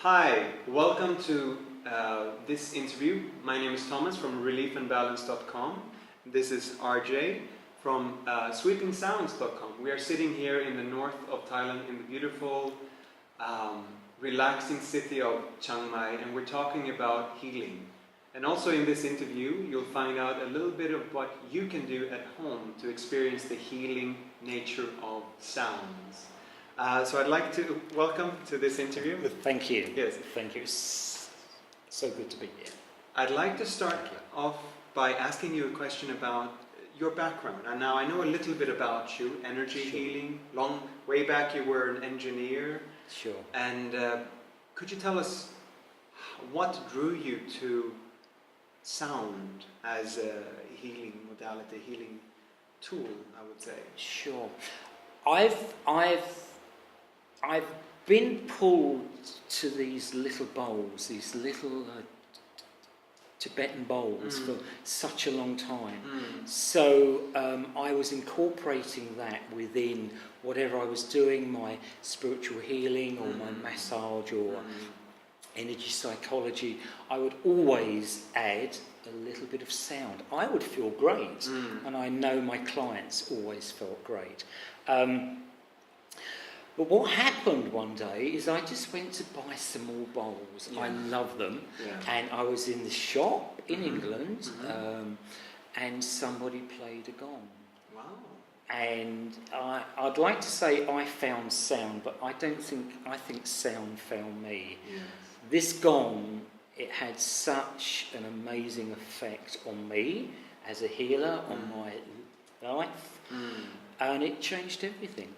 Hi, welcome to this interview. My name is Tomas from reliefandbalance.com. This is RJ from sweepingsounds.com. We are sitting here in the north of Thailand in the beautiful, relaxing city of Chiang Mai, and we're talking about healing. And also in this interview, you'll find out a little bit of what you can do at home to experience the healing nature of sounds. So I'd like to welcome to this interview. Thank you. Yes. Thank you. It's so good to be here. I'd like to start off by asking you a question about your background. And now I know a little bit about you, energy healing. Way back you were an engineer. Sure. And could you tell us what drew you to sound as a healing modality, healing tool, I would say? Sure. I've been pulled to these little bowls, these little Tibetan bowls for such a long time. So I was incorporating that within whatever I was doing, my spiritual healing or my massage or energy psychology. I would always add a little bit of sound. I would feel great, and I know my clients always felt great. But what happened one day is I just went to buy some more bowls. I love them. And I was in the shop in England, and somebody played a gong. Wow. And I'd like to say I found sound, but I think sound found me. Yes. This gong, it had such an amazing effect on me as a healer, on my life, and it changed everything.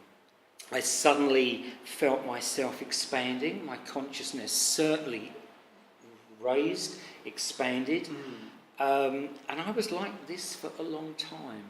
I suddenly felt myself expanding, my consciousness certainly raised, expanded, and I was like this for a long time.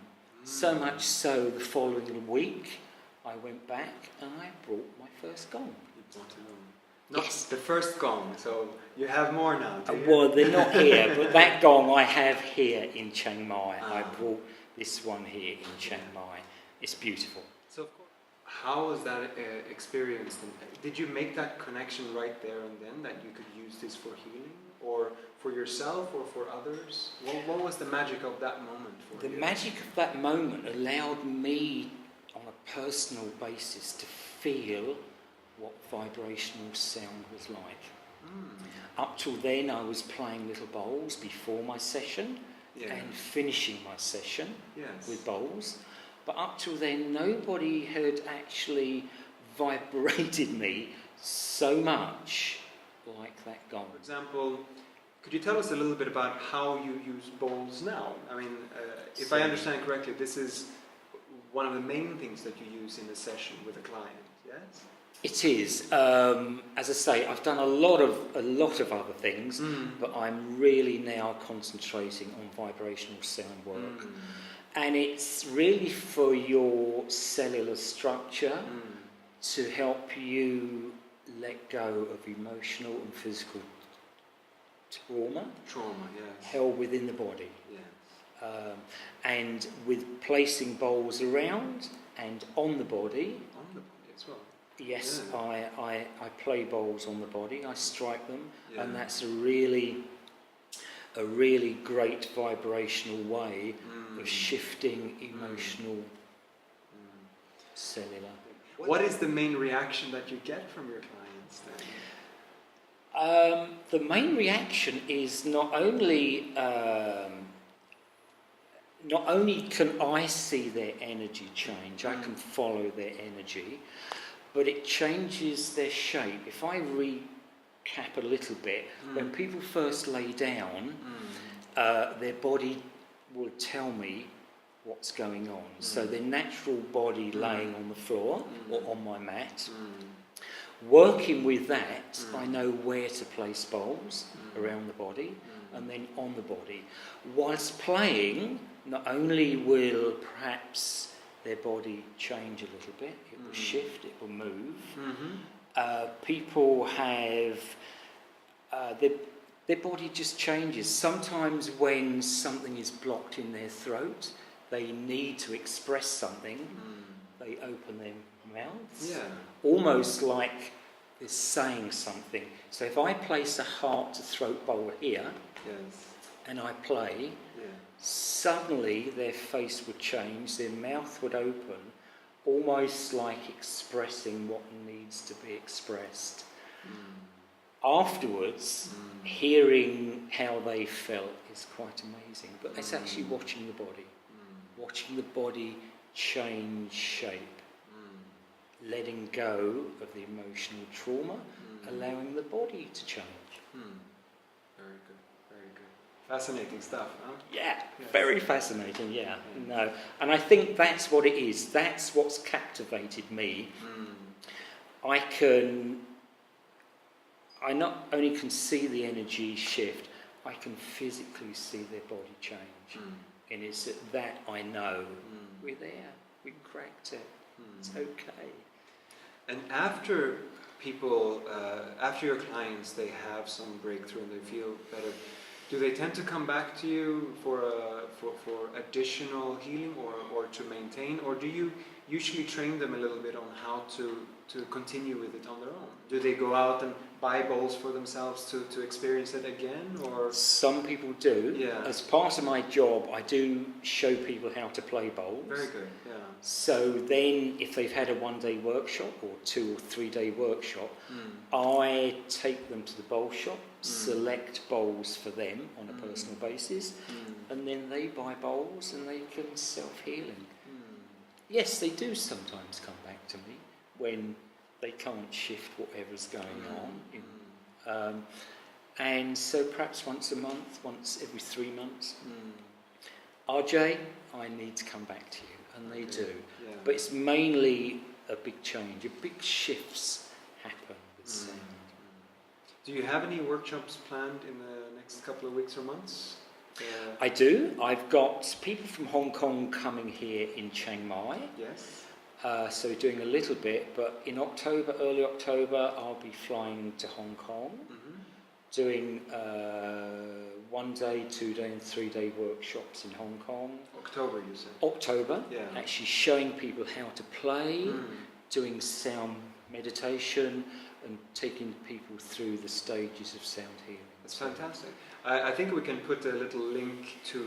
So much so, the following week, I went back and I brought my first gong. You brought it on. Not the first gong, so you have more now, do you? Well, they're not here, but that gong I have here in Chiang Mai. I brought this one here in Chiang Mai. It's beautiful. So, of course, how was that experience? Did you make that connection right there and then, that you could use this for healing? Or for yourself or for others? What was the magic of that moment for you? The magic of that moment allowed me, on a personal basis, to feel what vibrational sound was like. Up till then, I was playing little bowls before my session and finishing my session with bowls. But up till then, nobody had actually vibrated me so much like that gong. For example, could you tell us a little bit about how you use bowls now? I mean, if I understand correctly, this is one of the main things that you use in a session with a client, yes? It is. As I say, I've done a lot of other things, but I'm really now concentrating on vibrational sound work. And it's really for your cellular structure to help you let go of emotional and physical trauma held within the body. Yes. And with placing bowls around and on the body. On the body as well. Yes, I play bowls on the body. I strike them, and that's a really great vibrational way of shifting emotional cellular. What is the main reaction that you get from your clients then? The main reaction is not only can I see their energy change, I can follow their energy, but it changes their shape. If I recap a little bit, when people first lay down, their body will tell me what's going on. So their natural body laying on the floor or on my mat. Working with that, I know where to place bowls around the body and then on the body. Whilst playing, not only will perhaps their body change a little bit, it will shift, it will move. People have their body just changes. Sometimes when something is blocked in their throat, they need to express something, they open their mouths, almost like is saying something. So if I place a heart to throat bowl here, Yes. and I play, Yeah. suddenly their face would change, their mouth would open, almost like expressing what needs to be expressed. Afterwards, hearing how they felt is quite amazing, but it's actually watching the body change shape, letting go of the emotional trauma, allowing the body to change. Very good, very good. Fascinating stuff, huh? Yeah, Yes. very fascinating, yeah. No, and I think that's what it is. That's what's captivated me. I not only can see the energy shift, I can physically see their body change. And it's at that I know we're there, we cracked it, it's okay. And after people, after your clients, they have some breakthrough and they feel better, do they tend to come back to you for additional healing or to maintain, or do you usually train them a little bit on how to continue with it on their own? Do they go out and buy bowls for themselves to experience it again, or? Some people do. Yeah. As part of my job, I do show people how to play bowls. Very good, yeah. So then, if they've had a one-day workshop or 2 or 3 day workshop, I take them to the bowl shop, select bowls for them on a personal basis, and then they buy bowls and they can self-healing. Yes, they do sometimes come back to me when they can't shift whatever's going on. And so perhaps once a month, once every 3 months. RJ, I need to come back to you. And they do. Yeah. But it's mainly a big change. Big shifts happen with sound. Do you have any workshops planned in the next couple of weeks or months? I do. I've got people from Hong Kong coming here in Chiang Mai. Yes. So doing a little bit, but in October, early October, I'll be flying to Hong Kong, doing 1 day, 2 day and 3 day workshops in Hong Kong. October, you said? October, Yeah. actually showing people how to play, doing sound meditation and taking people through the stages of sound healing. That's fantastic. I think we can put a little link to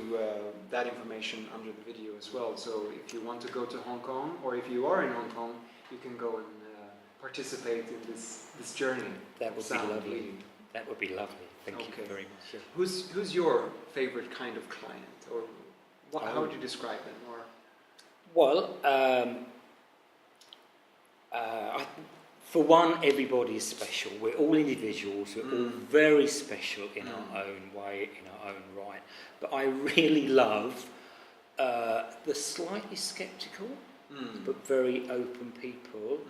that information under the video as well. So if you want to go to Hong Kong, or if you are in Hong Kong, you can go and participate in this journey. That would be sound lovely. healing. That would be lovely. Thank you very much. Yeah. Who's your favorite kind of client, or how would you describe them? Or Well, for one, everybody is special. We're all individuals. We're all very special in our own way, in our own right. But I really love the slightly sceptical, but very open people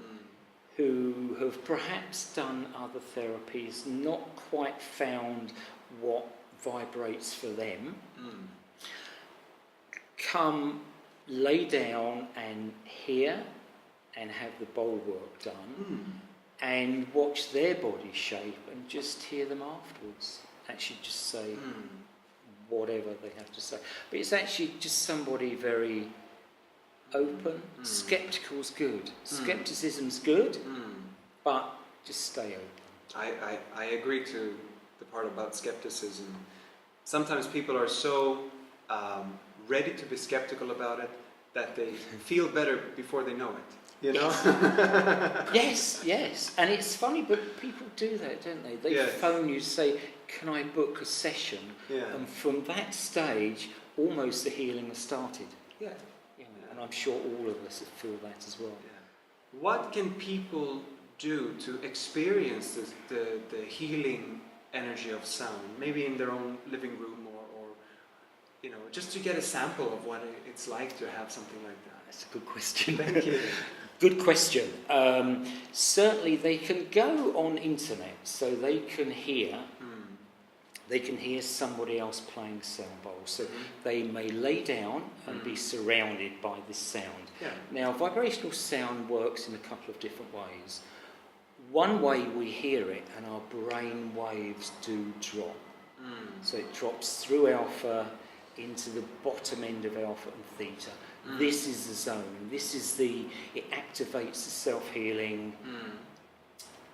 who have perhaps done other therapies, not quite found what vibrates for them. Come, lay down and hear and have the bowl work done, and watch their body shape and just hear them afterwards. Actually just say whatever they have to say. But it's actually just somebody very open. Skeptical's good. Skepticism's good, but just stay open. I agree to the part about skepticism. Sometimes people are so ready to be skeptical about it that they feel better before they know it. You know? Yes. And it's funny, but people do that, don't they? They phone you, say, can I book a session? Yeah. And from that stage, almost the healing has started. Yeah. And I'm sure all of us feel that as well. Yeah. What can people do to experience the healing energy of sound? Maybe in their own living room, or just to get a sample of what it's like to have something like that. That's a good question. Thank you. Good question. Certainly they can go on internet, so they can hear somebody else playing sound bowls. So they may lay down and be surrounded by this sound. Yeah. Now, vibrational sound works in a couple of different ways. One way we hear it, and our brain waves do drop. So it drops through alpha into the bottom end of alpha and theta. This is the zone. It activates the self-healing.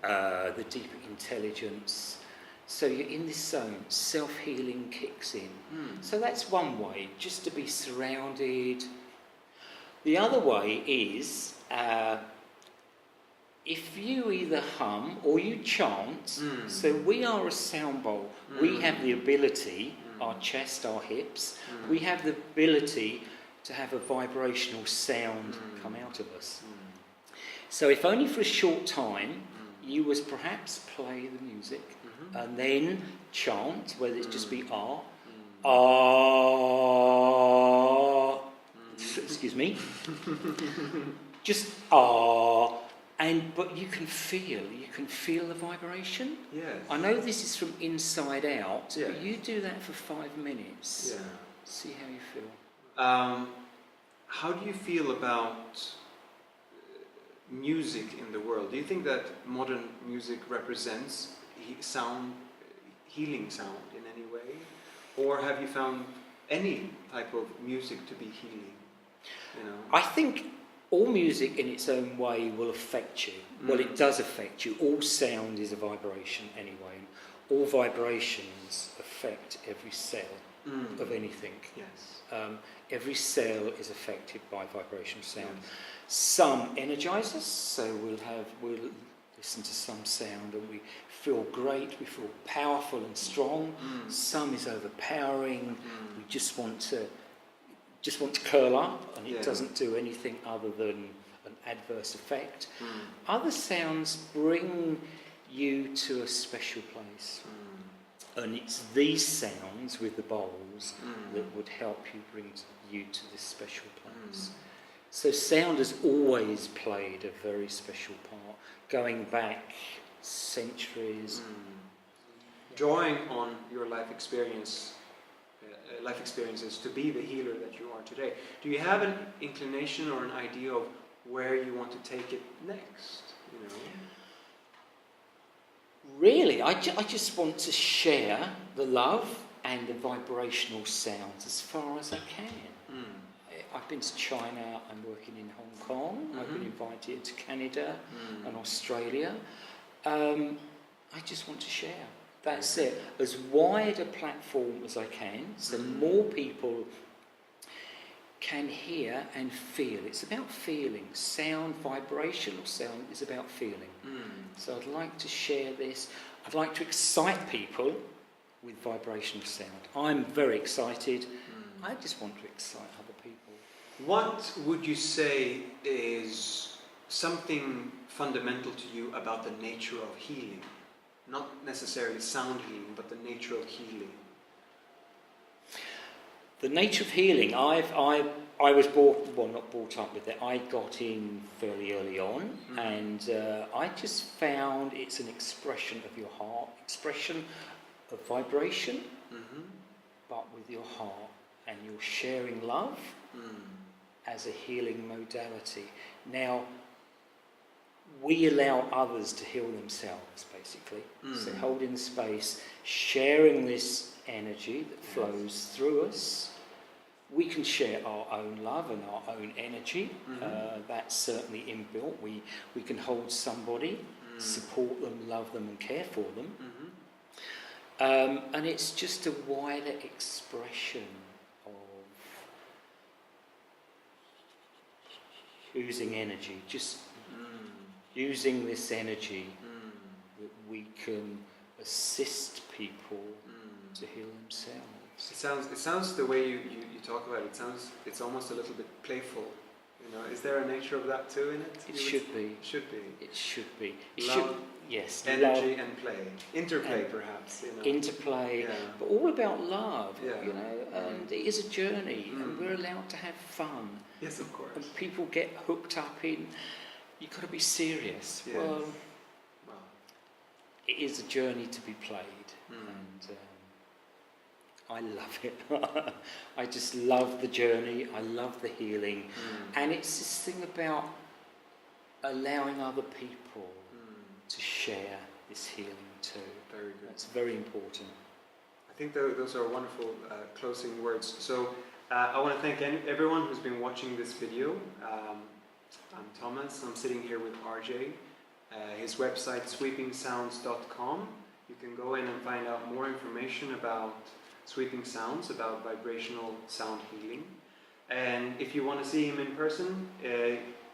the deeper intelligence. So you're in this zone, self-healing kicks in. So that's one way, just to be surrounded. The other way is, if you either hum or you chant, so we are a sound bowl. We have the ability, our chest, our hips, we have the ability to have a vibrational sound come out of us. So if only for a short time, you was perhaps play the music and then chant, whether it's just be ah, excuse me, just ah, but you can feel the vibration. Yes. I know this is from inside out, Yes. but you do that for 5 minutes. Yeah. See how you feel. How do you feel about music in the world? Do you think that modern music represents healing sound in any way? Or have you found any type of music to be healing? You know? I think all music in its own way will affect you. Well, it does affect you. All sound is a vibration anyway. All vibrations affect every cell of anything. Yes. Every cell is affected by vibrational sound. Some energize us, so we'll listen to some sound and we feel great, we feel powerful and strong. Some is overpowering. We just want to curl up, and it doesn't do anything other than an adverse effect. Other sounds bring you to a special place. And it's these sounds with the bowls that would help you bring you to this special place. So sound has always played a very special part, going back centuries. Drawing on your life experiences to be the healer that you are today, do you have an inclination or an idea of where you want to take it next? You know? Really, I just want to share the love and the vibrational sounds as far as I can. I've been to China, I'm working in Hong Kong, I've been invited to Canada and Australia. I just want to share. That's it. As wide a platform as I can, so more people can hear and feel. It's about feeling. Sound, vibrational sound is about feeling. So I'd like to share this. I'd like to excite people with vibrational sound. I'm very excited. I just want to excite other people. What would you say is something fundamental to you about the nature of healing? Not necessarily sound healing, but the nature of healing. The nature of healing, I was not brought up with it. I got in fairly early on, and I just found it's an expression of your heart, expression of vibration, but with your heart, and you're sharing love as a healing modality. Now, we allow others to heal themselves, basically. So holding the space, sharing this energy that flows through us. We can share our own love and our own energy. That's certainly inbuilt. We can hold somebody, support them, love them and care for them. And it's just a wider expression of using energy, just using this energy that we can assist people to heal themselves. It sounds the way you talk about it. It's almost a little bit playful. You know, is there a nature of that too in it? It should be. Should be. It should be. Yes. Energy and play, interplay, perhaps. You know. Interplay, but all about love. Yeah. You know, and it is a journey, and we're allowed to have fun. Yes, of course. And people get hooked up in. You've got to be serious. Yes. Well, it is a journey to be played, and I love it. I just love the journey. I love the healing, and it's this thing about allowing other people to share this healing too. Very good. That's very important. I think those are wonderful closing words. So I want to thank everyone who's been watching this video. I'm Thomas. I'm sitting here with RJ. His website sweepingsounds.com. You can go in and find out more information about sweeping sounds, about vibrational sound healing. And if you want to see him in person,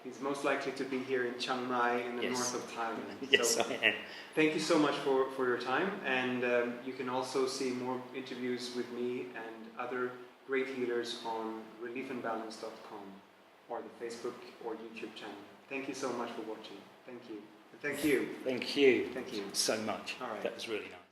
he's most likely to be here in Chiang Mai in the north of Thailand. Yes, so, I am. thank you so much for your time. And you can also see more interviews with me and other great healers on reliefandbalance.com or the Facebook or YouTube channel. Thank you so much for watching. Thank you. And thank you. Thank you. Thank you so much. All right. That was really nice.